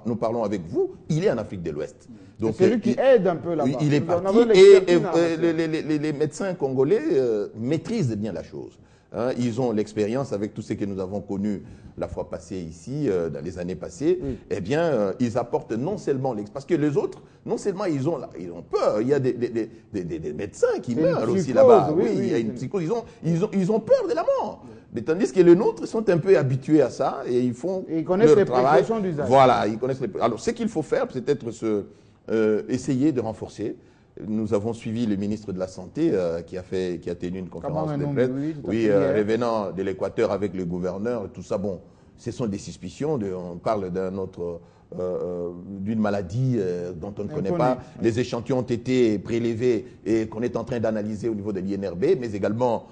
nous parlons avec vous, il est en Afrique de l'Ouest. Donc c'est lui qui aide un peu là-bas. Il est parti et les médecins congolais maîtrisent bien la chose. Hein, ils ont l'expérience avec tout ce que nous avons connu la fois passée ici, dans les années passées. Oui. Eh bien, ils apportent non seulement l'expérience, parce que les autres, non seulement ils ont peur, il y a des médecins qui meurent aussi là-bas. Oui, il y a une psychose, ils ont peur de la mort. Mais tandis que les nôtres sont un peu habitués à ça et ils font et ils connaissent leur les travail. précautions d'usage. Voilà, ils connaissent les. Alors, ce qu'il faut faire, c'est peut-être essayer de renforcer. Nous avons suivi le ministre de la Santé qui a tenu une conférence de presse. Oui, revenant de l'Équateur avec le gouverneur, tout ça. Bon, ce sont des suspicions. On parle d'une maladie dont on ne connaît pas. Les échantillons ont été prélevés et qu'on est en train d'analyser au niveau de l'INRB, mais également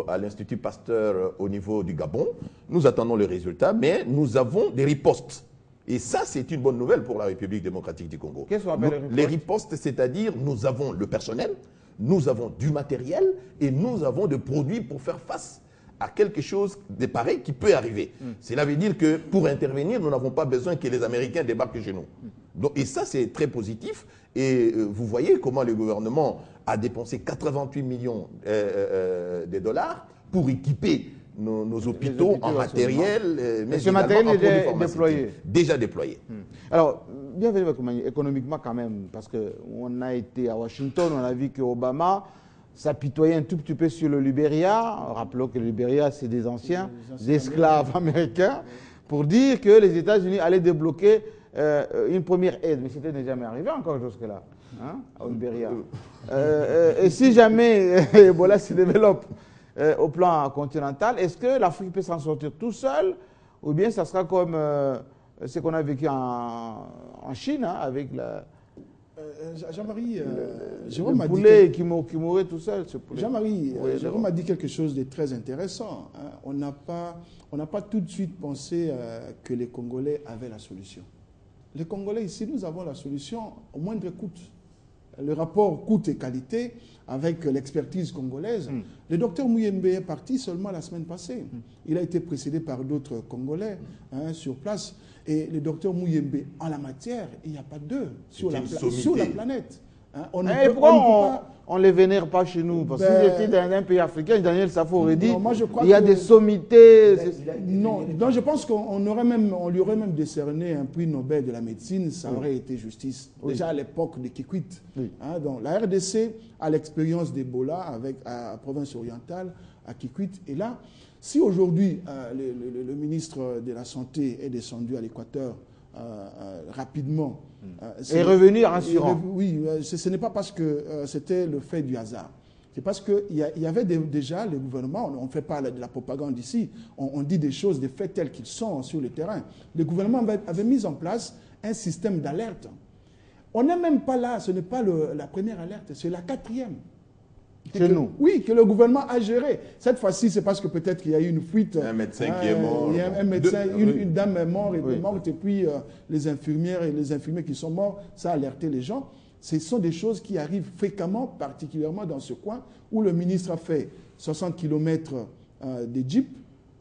à l'Institut Pasteur au niveau du Gabon. Nous attendons les résultats, mais nous avons des ripostes. Et ça, c'est une bonne nouvelle pour la République démocratique du Congo. Qu'est-ce qu'on appelle les ripostes? C'est-à-dire, nous avons le personnel, nous avons du matériel et nous avons des produits pour faire face à quelque chose de pareil qui peut arriver. Cela veut dire que pour intervenir, nous n'avons pas besoin que les Américains débarquent chez nous. Donc, et ça, c'est très positif. Et vous voyez comment le gouvernement a dépensé 88 millions de dollars pour équiper nos hôpitaux en matériel, mais ce matériel est déployé. Déjà déployé. Alors, bienvenue économiquement quand même, parce qu'on a été à Washington, on a vu que Obama s'apitoyait un tout petit peu sur le Libéria. Rappelons que le Libéria, c'est des anciens esclaves américains, pour dire que les États-Unis allaient débloquer une première aide. Mais c'était jamais arrivé encore jusque-là, hein, au Libéria. Et si jamais Ebola se développe au plan continental, est-ce que l'Afrique peut s'en sortir tout seul, ou bien ça sera comme ce qu'on a vécu en Chine, hein, avec la... Jean-Marie, Jérôme poulet qui mourait tout seul. Jean-Marie, Jérôme a dit quelque chose de très intéressant. Hein. On n'a pas tout de suite pensé que les Congolais avaient la solution. Les Congolais, ici, nous avons la solution au moindre coût. Le rapport coût et qualité avec l'expertise congolaise. Le docteur Muyembe est parti seulement la semaine passée. Il a été précédé par d'autres Congolais sur place. Et le docteur Muyembe, en la matière, il n'y a pas d'eux sur la planète. Hein, pourquoi on ne les vénère pas chez nous? Parce que si dans un pays africain, Daniel Safo aurait dit il y a des sommités. Non, je pense qu'on lui aurait même décerné un prix Nobel de la médecine, ça aurait été justice. Déjà à l'époque de Kikwit. Hein, donc la RDC a l'expérience d'Ebola avec la province orientale, à Kikwit. Et là, si aujourd'hui le ministre de la Santé est descendu à l'Équateur rapidement, est revenu rassurant. Oui, ce n'est pas parce que c'était le fait du hasard. C'est parce qu'il y avait déjà le gouvernement, on ne fait pas de la propagande ici, on dit des choses, des faits tels qu'ils sont sur le terrain. Le gouvernement avait mis en place un système d'alerte. On n'est même pas là, ce n'est pas la première alerte, c'est la 4e. Chez nous. Oui, que le gouvernement a géré. Cette fois-ci, c'est parce que peut-être qu'il y a eu une fuite. Un médecin qui est mort. Il y a un médecin, une dame est morte, et puis les infirmières et les infirmiers qui sont morts, ça a alerté les gens. Ce sont des choses qui arrivent fréquemment, particulièrement dans ce coin, où le ministre a fait 60 km de jeep,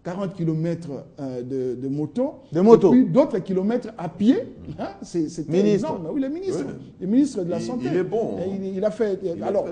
40 km de moto, et puis d'autres kilomètres à pied. Hein, c'était énorme. Oui, le ministre de la Santé. Il est bon. Il a fait. Alors,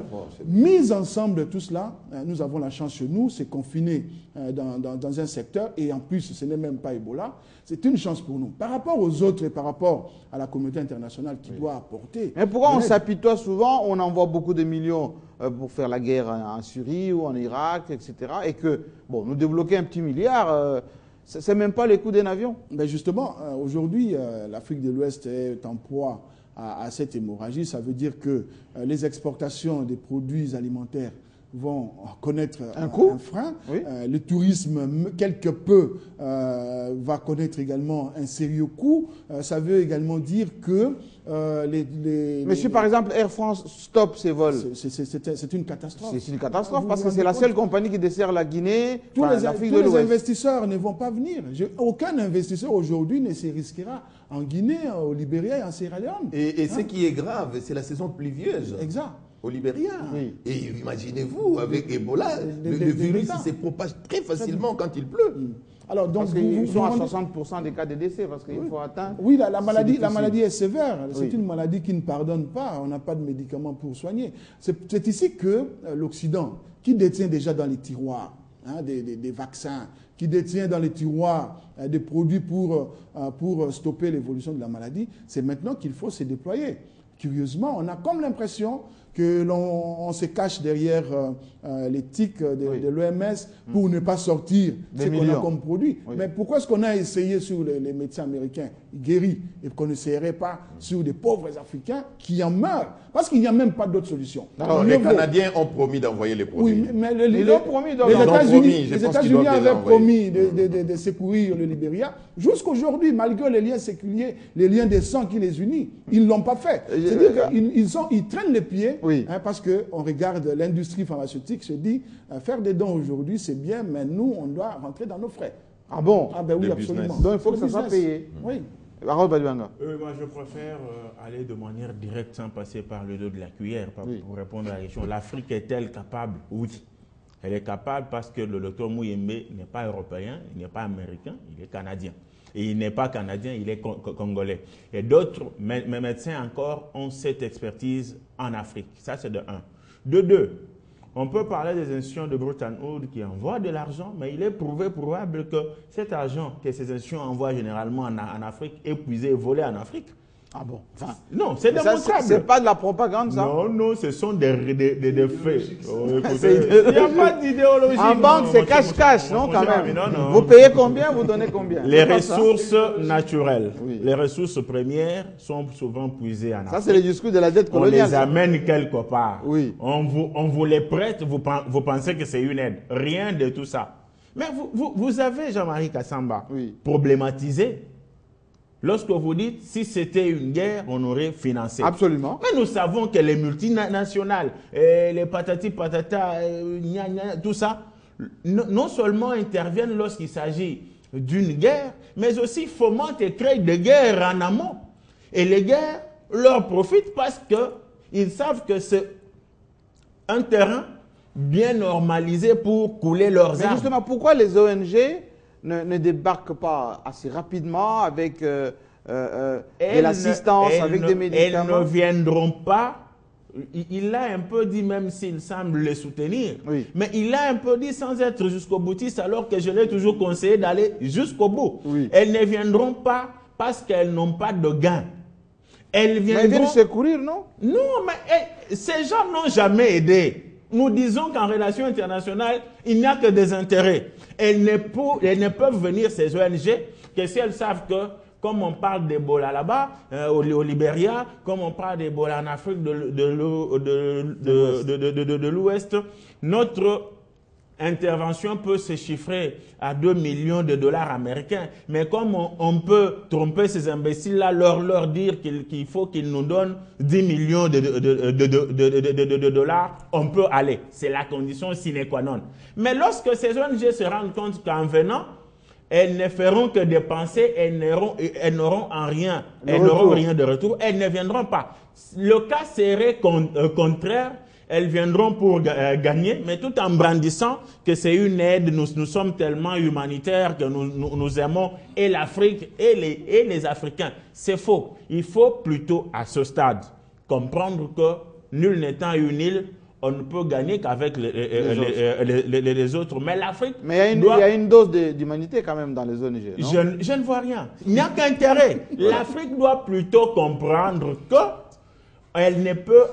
mis ensemble de tout cela, nous avons la chance chez nous, c'est confiné dans un secteur, et en plus, ce n'est même pas Ebola. C'est une chance pour nous. Par rapport aux autres et par rapport à la communauté internationale qui doit apporter... Mais pourquoi on s'apitoie souvent, on envoie beaucoup de millions pour faire la guerre en Syrie ou en Irak, etc. Et que, bon, nous débloquer un petit milliard, c'est même pas les coûts d'un avion. Mais justement, aujourd'hui, l'Afrique de l'Ouest est en proie à cette hémorragie. Ça veut dire que les exportations des produits alimentaires vont connaître un frein. Oui. Le tourisme, quelque peu, va connaître également un sérieux coût. Ça veut également dire que Monsieur, par exemple, Air France stoppe ses vols. C'est une catastrophe. C'est une catastrophe parce que c'est la seule compagnie qui dessert la Guinée, l'Afrique de l'Ouest. Tous les investisseurs ne vont pas venir. Aucun investisseur aujourd'hui ne se risquera en Guinée, au Libéria et en Sierra Leone. Et ce qui est grave, c'est la saison pluvieuse. Exact. au Libéria. Oui. Et imaginez-vous, avec Ebola, le virus il se propage très facilement quand il pleut. Alors, donc, ils sont à 60% des cas de décès parce qu'il faut atteindre. Oui, la maladie est sévère. C'est une maladie qui ne pardonne pas. On n'a pas de médicaments pour soigner. C'est ici que l'Occident, qui détient déjà dans les tiroirs des vaccins, qui détient dans les tiroirs des produits pour stopper l'évolution de la maladie, c'est maintenant qu'il faut se déployer. Curieusement, on a comme l'impression que l'on se cache derrière les tics de l'OMS pour ne pas sortir ce qu'on a comme produit. Oui. Mais pourquoi est-ce qu'on a essayé sur les médecins américains guéris et qu'on n'essayerait pas sur des pauvres Africains qui en meurent? Parce qu'il n'y a même pas d'autre solution. Alors, les Canadiens ont promis d'envoyer les produits. Oui, mais les États-Unis avaient promis de secourir le Libéria. Jusqu'aujourd'hui, malgré les liens séculiers, les liens de sang qui les unissent, ils ne l'ont pas fait. C'est-à-dire qu'ils traînent les pieds. Oui. Parce qu'on regarde l'industrie pharmaceutique, se dit, faire des dons aujourd'hui, c'est bien, mais nous, on doit rentrer dans nos frais. Ah bon? Ah ben oui, absolument. Business. Donc il faut que ça soit payé. Oui. Harold Badibanga. Moi, je préfère aller de manière directe sans passer par le dos de la cuillère pour répondre à la question. L'Afrique est-elle capable? Oui. Elle est capable parce que le docteur Mouyembe n'est pas européen, il n'est pas américain, il est canadien. Et il n'est pas canadien, il est congolais. Et d'autres médecins encore ont cette expertise en Afrique. Ça, c'est de un. De deux, on peut parler des institutions de Bretton Woods qui envoient de l'argent, mais il est probable que cet argent que ces institutions envoient généralement en Afrique est épuisé et volé en Afrique. Ah bon? Enfin, non, c'est démontrable. C'est pas de la propagande, ça? Non, non, ce sont des faits. Oh, écoutez, il n'y a pas d'idéologie. En banque, c'est cash-cash, non, quand même? Non. Vous payez combien, vous donnez combien? Les ressources naturelles, les ressources premières sont souvent puisées en Afrique. Ça, c'est le discours de la dette coloniale. On les amène quelque part. Oui. On vous les prête, vous pensez que c'est une aide. Rien de tout ça. Mais vous avez, Jean-Marie Kassamba, problématisé. Lorsque vous dites, si c'était une guerre, on aurait financé. Absolument. Mais nous savons que les multinationales, les patati patata, tout ça, non seulement interviennent lorsqu'il s'agit d'une guerre, mais aussi fomentent et créent des guerres en amont. Et les guerres leur profitent parce qu'ils savent que c'est un terrain bien normalisé pour couler leurs armes. Mais justement, pourquoi les ONG ne débarquent pas assez rapidement avec de l'assistance, avec des médicaments? Elles ne viendront pas. Il l'a un peu dit, même s'il semble les soutenir. Oui. Mais il l'a un peu dit sans être jusqu'au boutiste, alors que je l'ai toujours conseillé d'aller jusqu'au bout. Oui. Elles ne viendront pas parce qu'elles n'ont pas de gain. Elles viennent secourir, non? Non, mais ces gens n'ont jamais aidé. Nous disons qu'en relation internationale, il n'y a que des intérêts. Elles ne peuvent venir, ces ONG, que si elles savent que, comme on parle d'Ebola là-bas, au Libéria, comme on parle d'Ebola en Afrique de l'Ouest, notre intervention peut se chiffrer à 2 millions de dollars américains. Mais comme on peut tromper ces imbéciles-là, leur dire qu'il faut qu'ils nous donnent 10 millions de dollars, on peut aller. C'est la condition sine qua non. Mais lorsque ces ONG se rendent compte qu'en venant, elles ne feront que dépenser, elles n'auront rien de retour, elles ne viendront pas. Le cas serait contraire. Elles viendront pour gagner, mais tout en brandissant que c'est une aide. Nous sommes tellement humanitaires que nous aimons et l'Afrique et les Africains. C'est faux. Il faut plutôt, à ce stade, comprendre que nul n'étant une île, on ne peut gagner qu'avec les autres. Mais l'Afrique... Mais il y a une dose d'humanité quand même dans les ONG, non? Je ne vois rien. Il n'y a qu'intérêt. L'Afrique doit plutôt comprendre que elle ne peut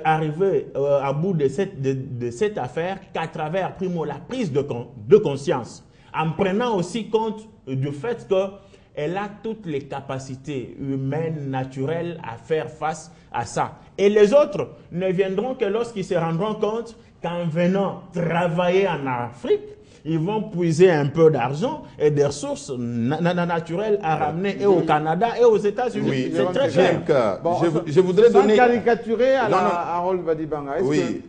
arriver à bout de cette affaire qu'à travers, primo, la prise de conscience, en prenant aussi compte du fait qu'elle a toutes les capacités humaines, naturelles à faire face à ça. Et les autres ne viendront que lorsqu'ils se rendront compte qu'en venant travailler en Afrique, ils vont puiser un peu d'argent et des ressources naturelles à ramener et au Canada et aux États-Unis. Oui, c'est très clair. Bon, je voudrais donner... caricaturer à Harold Badibanga. Oui.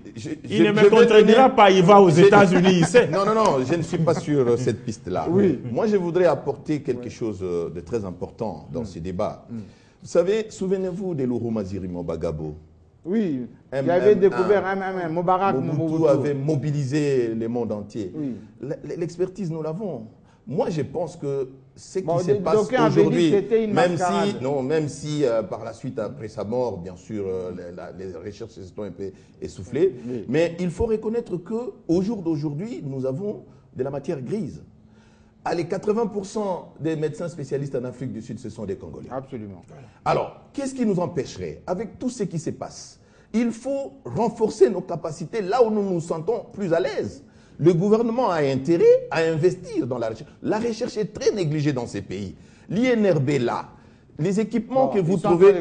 Il ne me contredira pas, il va aux États-Unis, il sait. Non, je ne suis pas sur cette piste-là. Oui. Moi, je voudrais apporter quelque chose de très important dans ce débat. Vous savez, souvenez-vous de Luruma Zirimo Bagabo. Oui, il avait découvert Moubarak. Mobutu avait mobilisé le monde entier. Oui. L'expertise, nous l'avons. Moi, je pense que ce qui se d'aucuns passe avaient dit que aujourd'hui, c'était une mascarade. même si par la suite, après sa mort, bien sûr, les recherches se sont un peu essoufflées, Oui. mais il faut reconnaître qu'au jour d'aujourd'hui, nous avons de la matière grise. Allez, 80% des médecins spécialistes en Afrique du Sud, ce sont des Congolais. Absolument. Alors, qu'est-ce qui nous empêcherait? Avec tout ce qui se passe, il faut renforcer nos capacités là où nous nous sentons plus à l'aise. Le gouvernement a intérêt à investir dans la recherche. La recherche est très négligée dans ces pays. L'INRB là, les équipements que vous trouvez...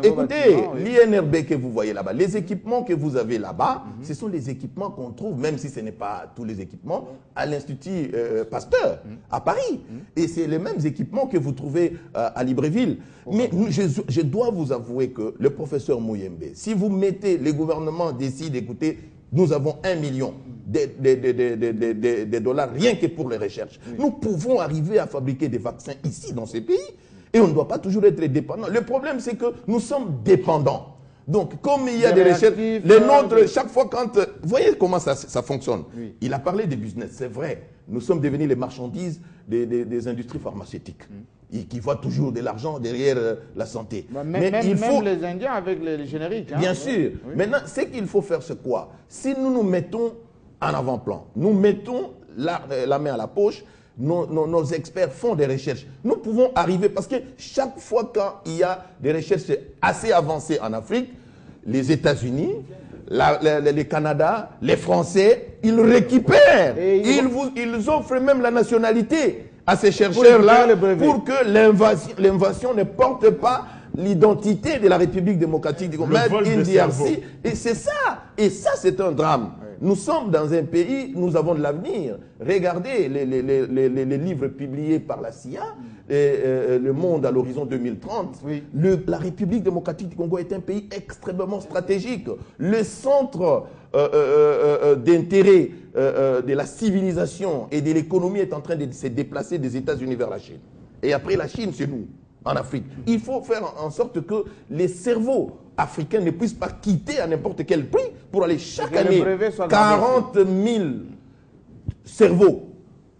Écoutez, l'INRB que vous voyez là-bas, les équipements que vous avez là-bas, ce sont les équipements qu'on trouve, même si ce n'est pas tous les équipements, à l'Institut Pasteur, à Paris. Et c'est les mêmes équipements que vous trouvez à Libreville. Mais je dois vous avouer que le professeur Mouyembe, si vous mettez, le gouvernement décide, écoutez, nous avons 1 million de dollars rien que pour les recherches. Nous pouvons arriver à fabriquer des vaccins ici, dans ces pays. Et on ne doit pas toujours être dépendant. Le problème, c'est que nous sommes dépendants. Donc, comme il y a des recherches, les nôtres, chaque fois quand... Vous voyez comment ça fonctionne. Oui. Il a parlé des business, c'est vrai. Nous sommes devenus les marchandises des industries pharmaceutiques. Qui voient toujours de l'argent derrière la santé. Mais il faut... même les Indiens avec les génériques. Bien sûr. Oui. Maintenant, ce qu'il faut faire, c'est quoi? Si nous nous mettons en avant-plan, nous mettons la main à la poche, nos experts font des recherches. Nous pouvons arriver, parce que chaque fois quand il y a des recherches assez avancées en Afrique, les États-Unis, le Canada, les Français, ils récupèrent. Ils offrent même la nationalité à ces chercheurs-là pour que l'invasion ne porte pas l'identité de la République démocratique du Congo. Et c'est ça. Et ça, c'est un drame. Oui. Nous sommes dans un pays, nous avons de l'avenir. Regardez les livres publiés par la CIA, Le Monde à l'horizon 2030. Oui. La République démocratique du Congo est un pays extrêmement stratégique. Le centre d'intérêt de la civilisation et de l'économie est en train de se déplacer des États-Unis vers la Chine. Et après la Chine, c'est nous, en Afrique. Il faut faire en sorte que les cerveaux africains ne puissent pas quitter à n'importe quel prix pour aller chaque année. 40 000 cerveaux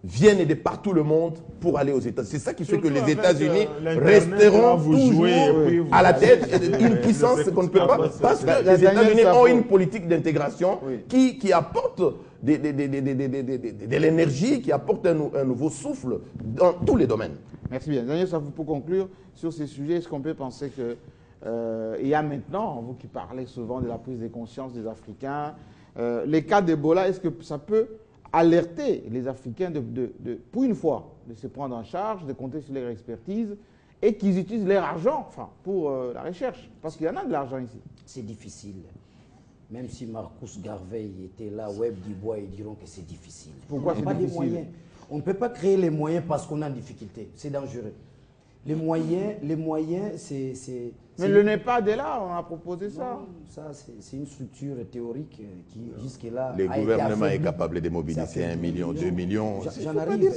viennent de partout le monde pour aller aux États-Unis. C'est ça qui fait que les États-Unis resteront toujours à la tête d'une puissance qu'on ne peut pas, parce que les États-Unis ont une politique d'intégration qui apporte de l'énergie, qui apporte un nouveau souffle dans tous les domaines. Merci bien. Daniel Safou, pour conclure sur ces sujets, est-ce qu'on peut penser que il y a maintenant, vous qui parlez souvent de la prise de conscience des Africains, les cas d'Ebola, est-ce que ça peut alerter les Africains pour une fois, de se prendre en charge, de compter sur leur expertise et qu'ils utilisent leur argent pour la recherche? Parce qu'il y en a de l'argent ici. C'est difficile. Même si Marcus Garvey était là, Webb Dubois, ils diront que c'est difficile. Pourquoi c'est difficile? Des moyens. On ne peut pas créer les moyens parce qu'on a une difficulté. C'est dangereux. Les moyens, c'est... Mais le NEPAD est là, on a proposé ça. Non, ça, c'est une structure théorique qui, jusque-là... Le gouvernement est capable de mobiliser 1 million, 2 millions. J'en arrive.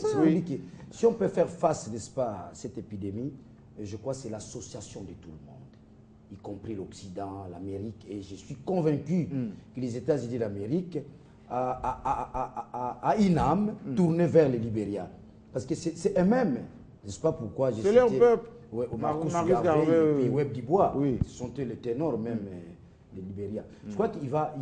Si on peut faire face, n'est-ce pas, à cette épidémie, je crois que c'est l'association de tout le monde, y compris l'Occident, l'Amérique. Et je suis convaincu que les États-Unis d'Amérique a une âme tournée vers le Libéria. Parce que c'est eux-mêmes, n'est-ce pas pourquoi j'ai cité... C'est leur peuple. Ouais, Marcus Garvey et puis Webb Dubois, ce sont eux les ténors même de Libéria. Je crois qu'il va,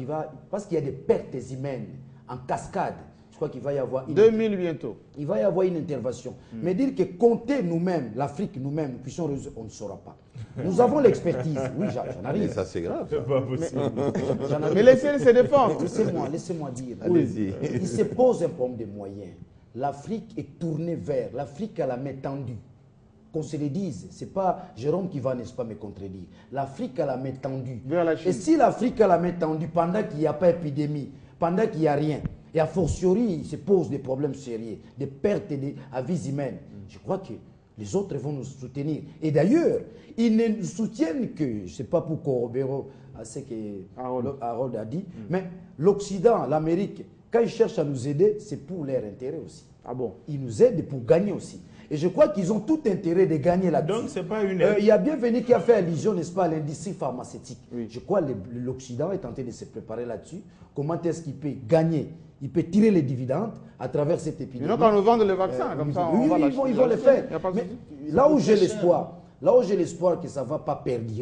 parce qu'il y a des pertes humaines en cascade, je crois qu'il va y avoir... 2000 bientôt. Il va y avoir une intervention. Mais dire que compter nous-mêmes, l'Afrique nous-mêmes, nous puissions résoudre, on ne saura pas. Nous avons l'expertise. Oui, j'en arrive. Mais ça, c'est grave. C'est pas possible. Mais laissez-les se défendre. Laissez-moi dire. Allez-y. Il se pose un problème de moyens. L'Afrique est tournée vers, l'Afrique a la main tendue. Qu'on se le dise, ce n'est pas Jérôme qui va, n'est-ce pas, me contredire. L'Afrique a la main tendue. Vers la Chine. Et si l'Afrique a la main tendue pendant qu'il n'y a pas d'épidémie, pendant qu'il n'y a rien, et a fortiori, il se pose des problèmes sérieux, des pertes à vie humaine, je crois que les autres vont nous soutenir. Et d'ailleurs, ils ne nous soutiennent que, je ne sais pas pour corroborer à ce que Harold a dit, mais l'Occident, l'Amérique, quand ils cherchent à nous aider, c'est pour leur intérêt aussi. Ah bon? Ils nous aident pour gagner aussi. Et je crois qu'ils ont tout intérêt de gagner là-dessus. Donc, c'est pas une... Il y a Bienvenu qui a fait allusion, n'est-ce pas, à l'industrie pharmaceutique. Oui. Je crois que l'Occident est en train de se préparer là-dessus. Comment est-ce qu'il peut gagner? Il peut tirer les dividendes à travers cette épidémie. Mais non, quand nous vendons les vaccins, comme ça, oui, on va ils vont le faire. Il y a pas de Mais souci. là où j'ai l'espoir que ça ne va pas perdurer,